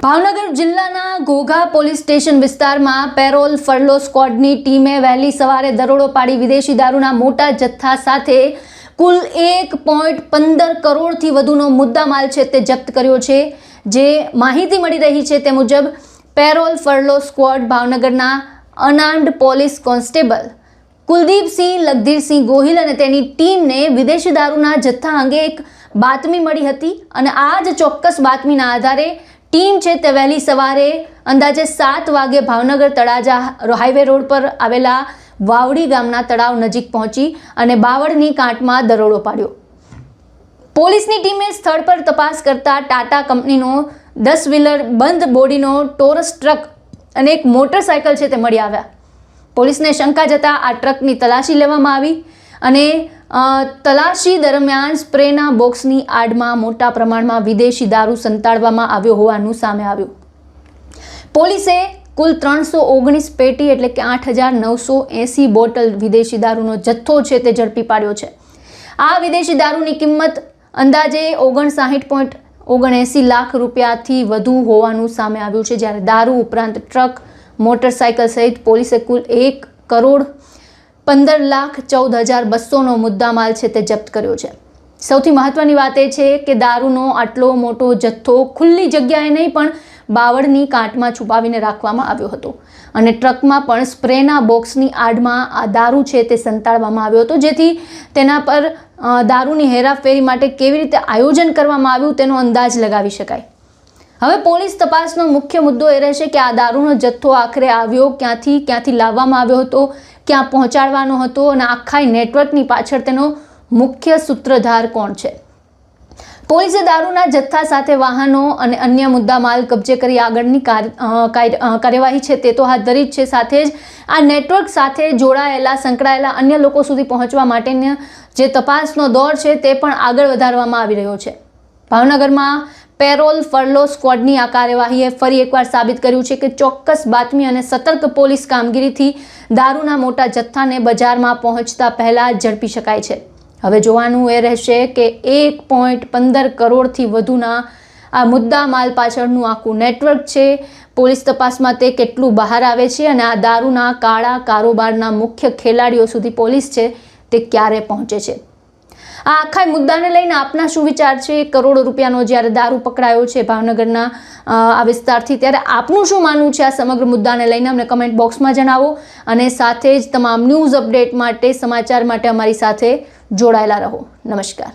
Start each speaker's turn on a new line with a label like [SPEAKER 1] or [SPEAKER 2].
[SPEAKER 1] ભાવનગર જિલ્લાના Ghogha police station વિસ્તારમાં parole furlough સ્ક્વોડની ટીમે વહેલી સવારે દરોડો પાડી વિદેશી દારૂના મોટા જથ્થા સાથે કુલ 1.15 કરોડથી વધુનો મુદ્દામાલ છે તે જપ્ત કર્યો છે। જે માહિતી મળી રહી છે તે મુજબ પેરોલ ફરલો સ્ક્વોડ ભાવનગરના અનાર્મ્ડ પોલીસ કોન્સ્ટેબલ કુલદીપસિંહ લગધીરસિંહ ગોહિલ અને તેની ટીમને વિદેશી દારૂના જથ્થા અંગે એક બાતમી મળી હતી અને આ જ ચોક્કસ બાતમીના આધારે ટીમ છે તે વહેલી સવારે અંદાજે 7 વાગે ભાવનગર તળાજા હાઈવે રોડ પર આવેલા વાવડી ગામના તળાવ નજીક પહોંચી અને બાવળની કાંટમાં દરોડો પાડ્યો। પોલીસની ટીમે સ્થળ પર તપાસ કરતા ટાટા કંપનીનો 10 વ્હીલર બંધ બોડીનો ટોરસ ટ્રક અને એક મોટરસાયકલ છે તે મળી આવ્યા। પોલીસને શંકા જતા આ ટ્રકની તલાશી લેવામાં આવી અને તલાશી દરમિયાન સ્પ્રેના બોક્સની આડમાં મોટા પ્રમાણમાં વિદેશી દારૂ સંતાડવામાં આવ્યો હોવાનું સામે આવ્યું। પોલીસે કુલ 319 પેટી એટલે કે 8,980 બોટલ વિદેશી દારૂનો જથ્થો છે તે ઝડપી પાડ્યો છે। આ વિદેશી દારૂની કિંમત અંદાજે 59.79 લાખ રૂપિયાથી વધુ હોવાનું સામે આવ્યું છે। જ્યારે દારૂ ઉપરાંત ટ્રક, મોટરસાયકલ સહિત પોલીસે કુલ 1,15,14,200નો મુદ્દામાલ છે તે જપ્ત કર્યો છે। સૌથી મહત્વની વાત એ છે કે દારૂનો આટલો મોટો જથ્થો ખુલ્લી જગ્યાએ નહીં પણ બાવળની કાંટમાં છુપાવીને રાખવામાં આવ્યો હતો અને ટ્રકમાં પણ સ્પ્રેના બોક્સની આડમાં આ દારૂ છે તે સંતાડવામાં આવ્યો હતો, જેથી તેના પર દારૂની હેરાફેરી માટે કેવી રીતે આયોજન કરવામાં આવ્યું તેનો અંદાજ લગાવી શકાય। હવે પોલીસ તપાસનો મુખ્ય મુદ્દો એ રહેશે કે આ દારૂનો જથ્થો આખરે આવ્યો ક્યાંથી લાવવામાં આવ્યો હતો, ક્યાં પહોંચાડવાનો હતો અને આખા નેટવર્કની પાછળ તેનો મુખ્ય સૂત્રધાર કોણ છે। પોલીસે દારૂના જથ્થા સાથે વાહનો અને અન્ય મુદ્દામાલ કબજે કરી આગળની કાર્યવાહી છે તે તો હાથ ધરી જ છે। સાથે જ આ નેટવર્ક સાથે સંકળાયેલા અન્ય લોકો સુધી પહોંચવા માટેનો જે તપાસનો દોર છે તે પણ આગળ વધારવામાં આવી રહ્યો છે। ભાવનગરમાં પેરોલ ફરલો સ્ક્વોડની આ કાર્યવાહીએ ફરી એકવાર સાબિત કર્યું છે કે ચોક્કસ બાતમી અને સતર્ક પોલીસ કામગીરીથી દારૂના મોટા જથ્થાને બજારમાં પહોંચતા પહેલા ઝડપી શકાય છે। હવે જોવાનું એ રહેશે કે 1.15 કરોડથી વધુના આ મુદ્દા માલ પાછળનું આખું નેટવર્ક છે, પોલીસ તપાસમાં તે કેટલું બહાર આવે છે અને આ દારૂના કાળા કારોબારના મુખ્ય ખેલાડીઓ સુધી પોલીસ છે તે ક્યારે પહોંચે છે। આ આખા મુદ્દાને લઈને આપના શું વિચાર છે? કરોડો રૂપિયાનો જ્યારે દારૂ પકડાયો છે ભાવનગરના આ વિસ્તારથી, ત્યારે આપનું શું માનવું છે આ સમગ્ર મુદ્દાને લઈને? અમને કમેન્ટ બોક્સમાં જણાવો અને સાથે જ તમામ ન્યૂઝ અપડેટ માટે, સમાચાર માટે અમારી સાથે જોડાયેલા રહો। નમસ્કાર।